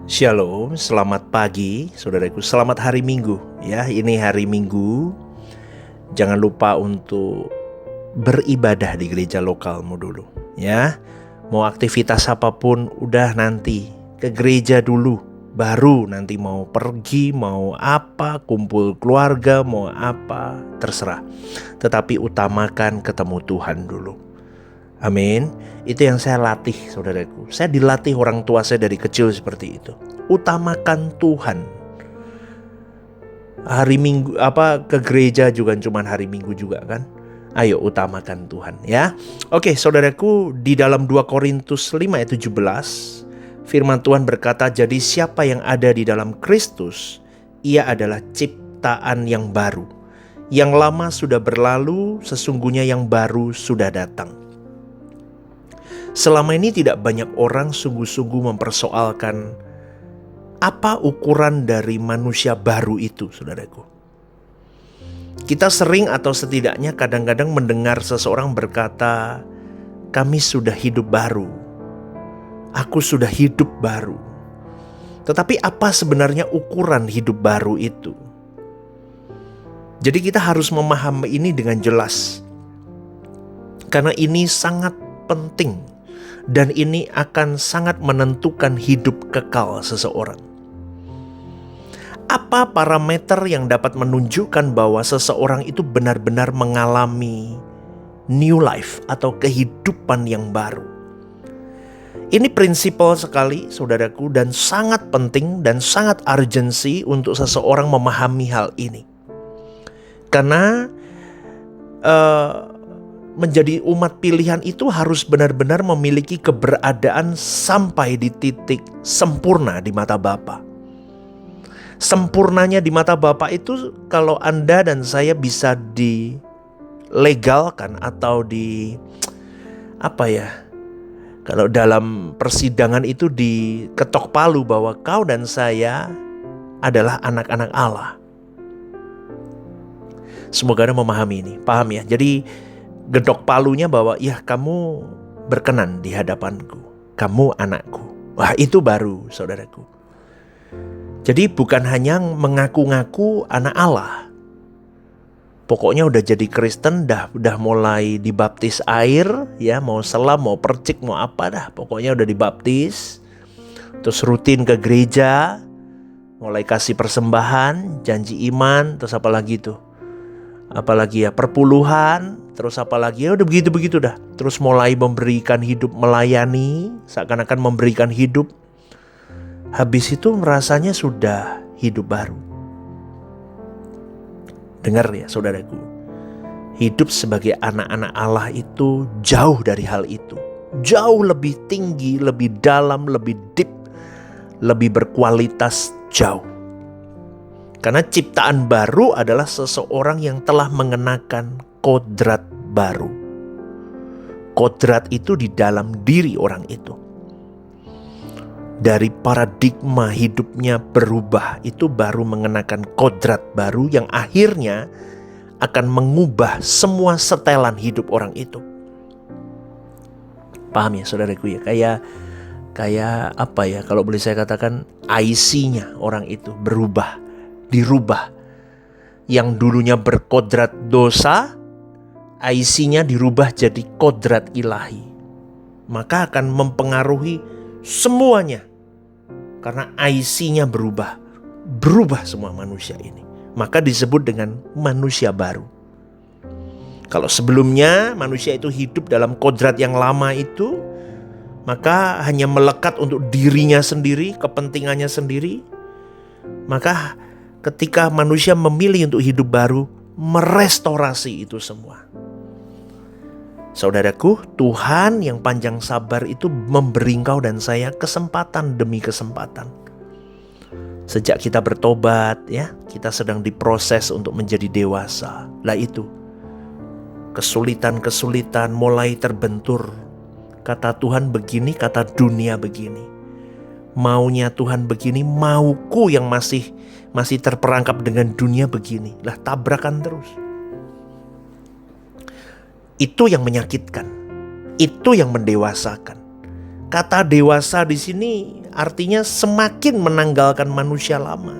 Shalom, selamat pagi saudaraku, selamat hari Minggu ya. Ini hari Minggu. Jangan lupa untuk beribadah di gereja lokalmu dulu ya. Mau aktivitas apapun udah nanti ke gereja dulu, baru nanti mau pergi, mau apa, kumpul keluarga, mau apa, terserah. Tetapi utamakan ketemu Tuhan dulu. Amin. Itu yang saya latih saudaraku. Saya dilatih orang tua saya dari kecil seperti itu. Utamakan Tuhan. Hari Minggu ke gereja juga cuma hari Minggu juga kan. Ayo utamakan Tuhan ya. Oke saudaraku, di dalam 2 Korintus 5 ayat 17 firman Tuhan berkata, jadi siapa yang ada di dalam Kristus, ia adalah ciptaan yang baru. Yang lama sudah berlalu, sesungguhnya yang baru sudah datang. Selama ini tidak banyak orang sungguh-sungguh mempersoalkan apa ukuran dari manusia baru itu, saudaraku. Kita sering atau setidaknya kadang-kadang mendengar seseorang berkata, kami sudah hidup baru, aku sudah hidup baru. Tetapi apa sebenarnya ukuran hidup baru itu? Jadi kita harus memahami ini dengan jelas, karena ini sangat penting. Dan ini akan sangat menentukan hidup kekal seseorang. Apa parameter yang dapat menunjukkan bahwa seseorang itu benar-benar mengalami new life atau kehidupan yang baru? Ini prinsipal sekali saudaraku, dan sangat penting dan sangat urgensi untuk seseorang memahami hal ini. Karena menjadi umat pilihan itu harus benar-benar memiliki keberadaan sampai di titik sempurna di mata Bapa. Sempurnanya di mata Bapa itu kalau Anda dan saya bisa dilegalkan atau kalau dalam persidangan itu diketok palu bahwa kau dan saya adalah anak-anak Allah. Semoga Anda memahami ini, paham ya? Jadi gedok palunya bahwa ya kamu berkenan di hadapanku, kamu anakku. Wah, itu baru saudaraku. Jadi bukan hanya mengaku-ngaku anak Allah. Pokoknya udah jadi Kristen, udah mulai dibaptis air ya, mau selam, mau percik, mau apa dah, pokoknya udah dibaptis. Terus rutin ke gereja, mulai kasih persembahan, janji iman, terus apalagi perpuluhan, terus apalagi udah begitu dah. Terus mulai memberikan hidup, melayani, seakan-akan memberikan hidup. Habis itu rasanya sudah hidup baru. Dengar ya saudaraku, hidup sebagai anak-anak Allah itu jauh dari hal itu. Jauh lebih tinggi, lebih dalam, lebih deep, lebih berkualitas jauh. Karena ciptaan baru adalah seseorang yang telah mengenakan kodrat baru. Kodrat itu di dalam diri orang itu. Dari paradigma hidupnya berubah, itu baru mengenakan kodrat baru yang akhirnya akan mengubah semua setelan hidup orang itu. Paham ya saudaraku ya? Kayak apa ya, kalau boleh saya katakan IC-nya orang itu dirubah. Yang dulunya berkodrat dosa, IC-nya dirubah jadi kodrat ilahi. Maka akan mempengaruhi semuanya. Karena IC-nya berubah semua manusia ini. Maka disebut dengan manusia baru. Kalau sebelumnya manusia itu hidup dalam kodrat yang lama itu, maka hanya melekat untuk dirinya sendiri, kepentingannya sendiri. Maka ketika manusia memilih untuk hidup baru, merestorasi itu semua. Saudaraku, Tuhan yang panjang sabar itu memberi engkau dan saya kesempatan demi kesempatan. Sejak kita bertobat ya, kita sedang diproses untuk menjadi dewasa. Lah itu, kesulitan-kesulitan mulai terbentur. Kata Tuhan begini, kata dunia begini. Maunya Tuhan begini, mauku yang masih terperangkap dengan dunia begini. Lah tabrakan terus. Itu yang menyakitkan. Itu yang mendewasakan. Kata dewasa di sini artinya semakin menanggalkan manusia lama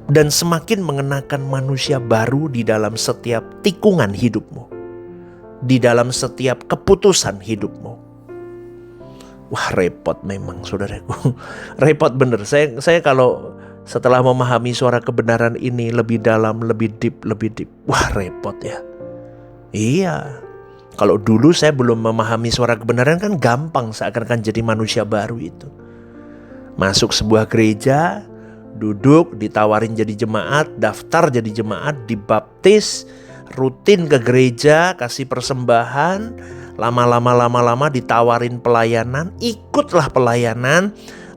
dan semakin mengenakan manusia baru di dalam setiap tikungan hidupmu, di dalam setiap keputusan hidupmu. Wah, repot memang saudaraku. Repot bener. Saya kalau setelah memahami suara kebenaran ini lebih dalam, lebih deep. Wah, repot ya. Iya. Kalau dulu saya belum memahami suara kebenaran kan gampang seakan-akan jadi manusia baru itu. Masuk sebuah gereja, duduk, ditawarin jadi jemaat, daftar jadi jemaat, dibaptis, rutin ke gereja, kasih persembahan, lama-lama ditawarin pelayanan, ikutlah pelayanan,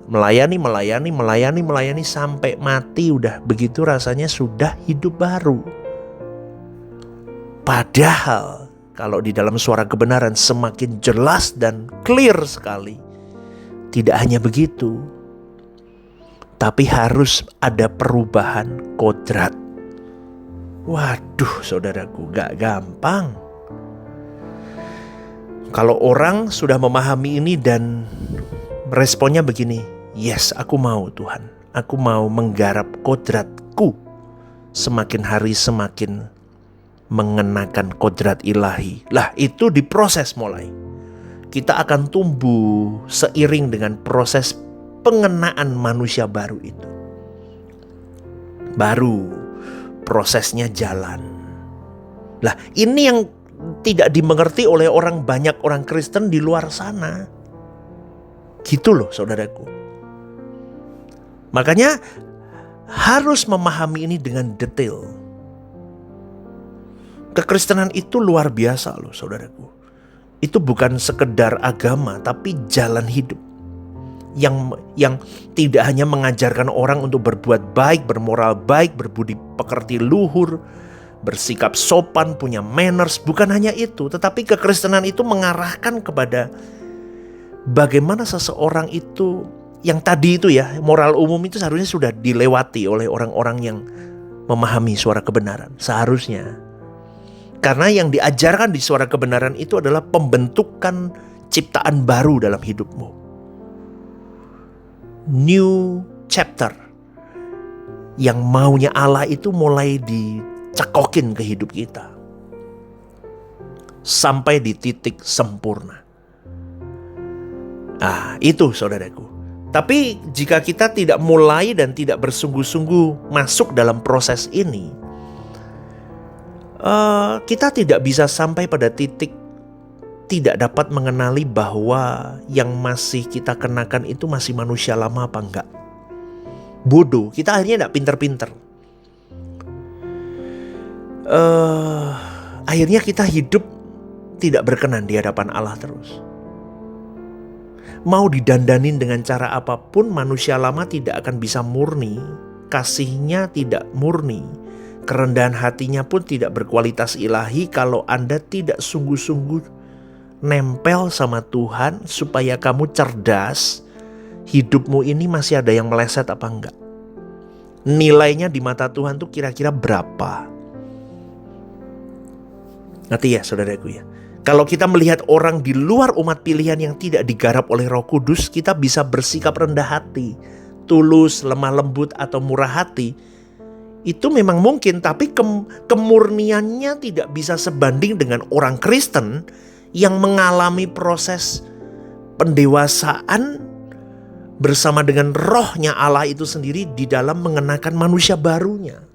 melayani sampai mati. Udah begitu rasanya sudah hidup baru. Padahal kalau di dalam suara kebenaran semakin jelas dan clear sekali, tidak hanya begitu, tapi harus ada perubahan kodrat. Waduh saudaraku, gak gampang. Kalau orang sudah memahami ini dan responnya begini, yes, aku mau Tuhan, aku mau menggarap kodratku, semakin hari semakin mengenakan kodrat ilahi. Lah itu diproses mulai. Kita akan tumbuh seiring dengan proses pengenaan manusia baru itu. Baru prosesnya jalan. Lah ini yang tidak dimengerti oleh banyak orang Kristen di luar sana. Gitu loh saudaraku. Makanya harus memahami ini dengan detail. Kekristenan itu luar biasa loh saudaraku. Itu bukan sekedar agama tapi jalan hidup. Yang tidak hanya mengajarkan orang untuk berbuat baik, bermoral baik, berbudi pekerti luhur, bersikap sopan, punya manners. Bukan hanya itu, tetapi kekristenan itu mengarahkan kepada bagaimana seseorang itu, yang tadi itu ya, moral umum itu seharusnya sudah dilewati oleh orang-orang yang memahami suara kebenaran. Seharusnya. Karena yang diajarkan di suara kebenaran itu adalah pembentukan ciptaan baru dalam hidupmu. New chapter. Yang maunya Allah itu mulai dicekokin ke hidup kita. Sampai di titik sempurna. Itu saudaraku. Tapi jika kita tidak mulai dan tidak bersungguh-sungguh masuk dalam proses ini, kita tidak bisa sampai pada titik tidak dapat mengenali bahwa yang masih kita kenakan itu masih manusia lama apa enggak. Bodoh, kita akhirnya tidak pinter-pinter. Akhirnya kita hidup tidak berkenan di hadapan Allah terus. Mau didandanin dengan cara apapun, manusia lama tidak akan bisa murni. Kasihnya tidak murni. Kerendahan hatinya pun tidak berkualitas ilahi kalau Anda tidak sungguh-sungguh nempel sama Tuhan supaya kamu cerdas. Hidupmu ini masih ada yang meleset apa enggak? Nilainya di mata Tuhan tuh kira-kira berapa? Ngerti ya saudaraku ya? Kalau kita melihat orang di luar umat pilihan yang tidak digarap oleh Roh Kudus, kita bisa bersikap rendah hati, tulus, lemah lembut atau murah hati. Itu memang mungkin, tapi kemurniannya tidak bisa sebanding dengan orang Kristen yang mengalami proses pendewasaan bersama dengan rohnya Allah itu sendiri di dalam mengenakan manusia barunya.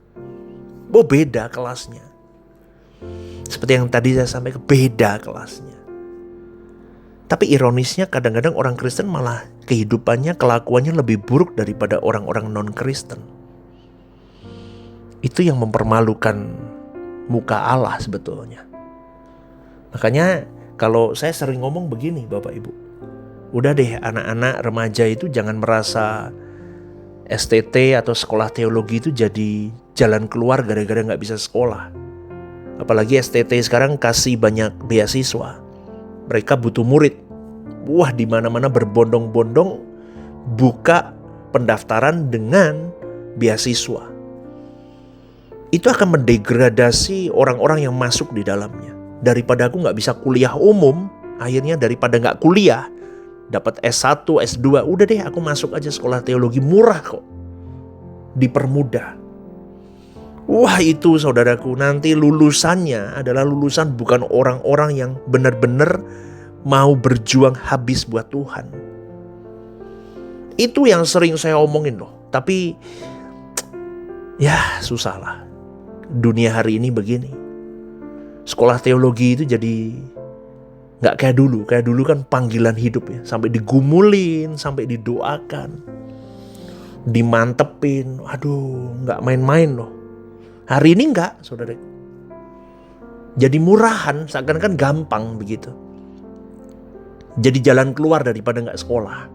Beda kelasnya. Seperti yang tadi saya sampaikan, beda kelasnya. Tapi ironisnya kadang-kadang orang Kristen malah kehidupannya, kelakuannya lebih buruk daripada orang-orang non-Kristen. Itu yang mempermalukan muka Allah sebetulnya. Makanya kalau saya sering ngomong begini Bapak Ibu, udah deh anak-anak remaja itu jangan merasa STT atau sekolah teologi itu jadi jalan keluar gara-gara gak bisa sekolah. Apalagi STT sekarang kasih banyak beasiswa. Mereka butuh murid. Wah, di mana-mana berbondong-bondong buka pendaftaran dengan beasiswa. Itu akan mendegradasi orang-orang yang masuk di dalamnya. Daripada aku gak bisa kuliah umum, akhirnya daripada gak kuliah, dapat S1, S2, udah deh aku masuk aja sekolah teologi, murah kok. Dipermudah. Wah, itu saudaraku, nanti lulusannya adalah lulusan bukan orang-orang yang benar-benar mau berjuang habis buat Tuhan. Itu yang sering saya omongin loh. Tapi ya susah lah. Dunia hari ini begini. Sekolah teologi itu jadi gak kayak dulu. Kayak dulu kan panggilan hidup ya. Sampai digumulin, sampai didoakan, dimantepin. Aduh, gak main-main loh. Hari ini enggak, saudara. Jadi murahan, seakan-akan gampang begitu. Jadi jalan keluar daripada enggak sekolah.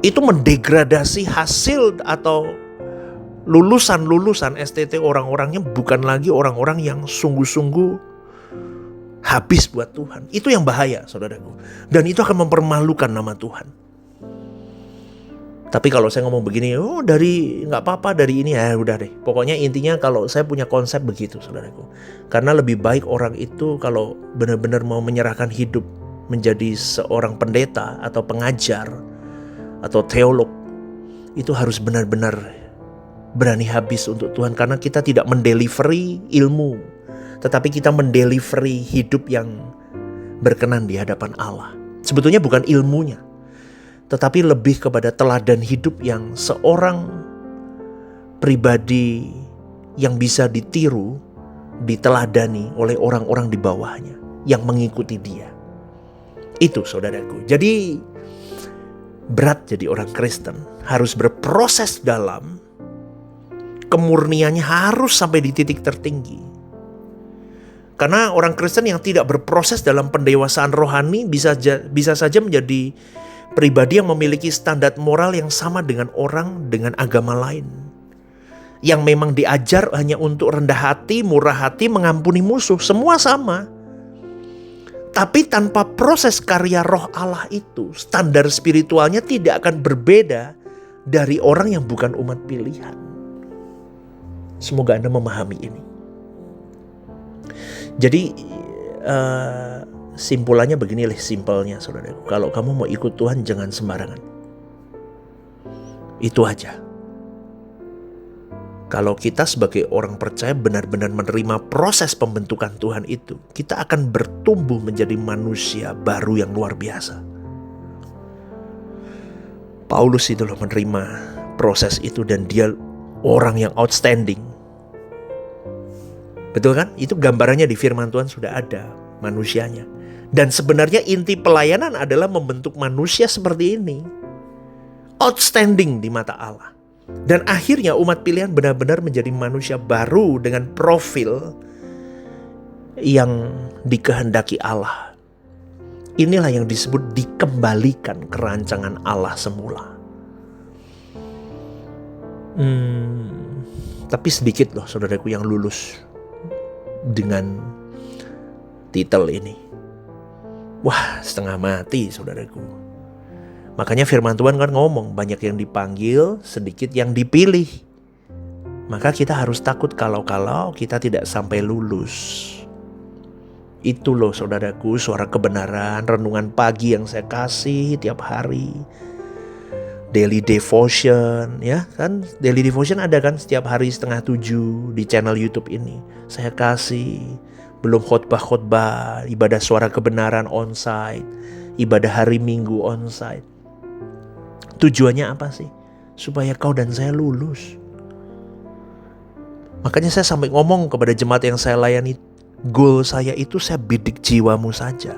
Itu mendegradasi hasil atau lulusan STT orang-orangnya bukan lagi orang-orang yang sungguh-sungguh habis buat Tuhan. Itu yang bahaya, saudaraku. Dan itu akan mempermalukan nama Tuhan. Tapi kalau saya ngomong begini, dari nggak apa-apa dari ini ya udah deh. Pokoknya intinya kalau saya punya konsep begitu, saudaraku. Karena lebih baik orang itu kalau benar-benar mau menyerahkan hidup menjadi seorang pendeta atau pengajar atau teolog, itu harus benar-benar berani habis untuk Tuhan. Karena kita tidak mendelivery ilmu, tetapi kita mendelivery hidup yang berkenan di hadapan Allah. Sebetulnya bukan ilmunya, tetapi lebih kepada teladan hidup yang seorang pribadi yang bisa ditiru, diteladani oleh orang-orang di bawahnya yang mengikuti dia. Itu saudaraku. Jadi berat jadi orang Kristen, harus berproses dalam, kemurniannya harus sampai di titik tertinggi. Karena orang Kristen yang tidak berproses dalam pendewasaan rohani bisa saja menjadi pribadi yang memiliki standar moral yang sama dengan orang dengan agama lain. Yang memang diajar hanya untuk rendah hati, murah hati, mengampuni musuh. Semua sama. Tapi tanpa proses karya roh Allah itu, standar spiritualnya tidak akan berbeda dari orang yang bukan umat pilihan. Semoga Anda memahami ini. Jadi simpulannya begini, simpelnya saudaraku. Kalau kamu mau ikut Tuhan jangan sembarangan. Itu aja. Kalau kita sebagai orang percaya benar-benar menerima proses pembentukan Tuhan itu, kita akan bertumbuh menjadi manusia baru yang luar biasa. Paulus itu loh menerima proses itu dan dia orang yang outstanding. Betul kan? Itu gambarannya di firman Tuhan sudah ada manusianya. Dan sebenarnya inti pelayanan adalah membentuk manusia seperti ini. Outstanding di mata Allah. Dan akhirnya umat pilihan benar-benar menjadi manusia baru dengan profil yang dikehendaki Allah. Inilah yang disebut dikembalikan ke rancangan Allah semula. Tapi sedikit loh saudaraku yang lulus dengan titel ini. Wah, setengah mati saudaraku. Makanya firman Tuhan kan ngomong, banyak yang dipanggil, sedikit yang dipilih. Maka kita harus takut kalau kita tidak sampai lulus. Itu loh saudaraku, suara kebenaran, renungan pagi yang saya kasih tiap hari. Daily devotion, ya kan? Daily devotion ada kan setiap hari 6:30 di channel YouTube ini. Saya kasih, belum khotbah-khotbah, ibadah suara kebenaran onsite, ibadah hari Minggu onsite. Tujuannya apa sih? Supaya kau dan saya lulus. Makanya saya sampai ngomong kepada jemaat yang saya layani, goal saya itu saya bidik jiwamu saja.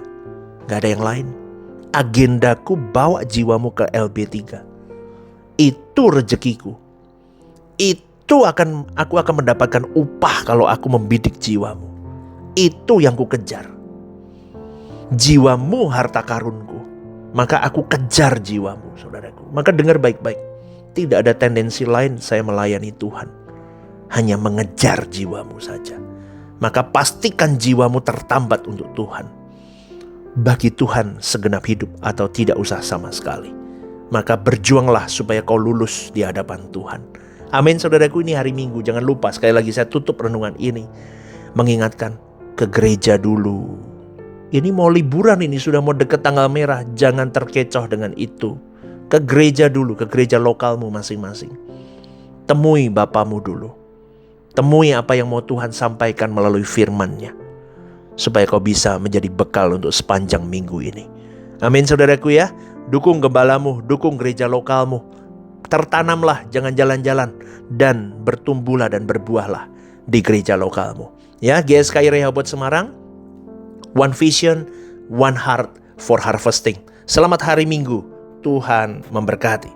Gak ada yang lain. Agendaku bawa jiwamu ke LB3. Itu rezekiku. Aku akan mendapatkan upah kalau aku membidik jiwamu. Itu yang ku kejar. Jiwamu harta karunku. Maka aku kejar jiwamu, saudaraku. Maka dengar baik-baik. Tidak ada tendensi lain saya melayani Tuhan. Hanya mengejar jiwamu saja. Maka pastikan jiwamu tertambat untuk Tuhan. Bagi Tuhan segenap hidup atau tidak usah sama sekali. Maka berjuanglah supaya kau lulus di hadapan Tuhan. Amin saudaraku, ini hari Minggu. Jangan lupa, sekali lagi saya tutup renungan ini mengingatkan ke gereja dulu. Ini mau liburan, ini sudah mau deket tanggal merah. Jangan terkecoh dengan itu. Ke gereja dulu, ke gereja lokalmu masing-masing. Temui Bapamu dulu. Temui apa yang mau Tuhan sampaikan melalui firman-Nya, supaya kau bisa menjadi bekal untuk sepanjang minggu ini. Amin saudaraku ya. Dukung gembalamu, dukung gereja lokalmu. Tertanamlah, jangan jalan-jalan. Dan bertumbuhlah dan berbuahlah di gereja lokalmu. Ya, GSKI Rehoboth Semarang. One vision, one heart for harvesting. Selamat hari Minggu. Tuhan memberkati.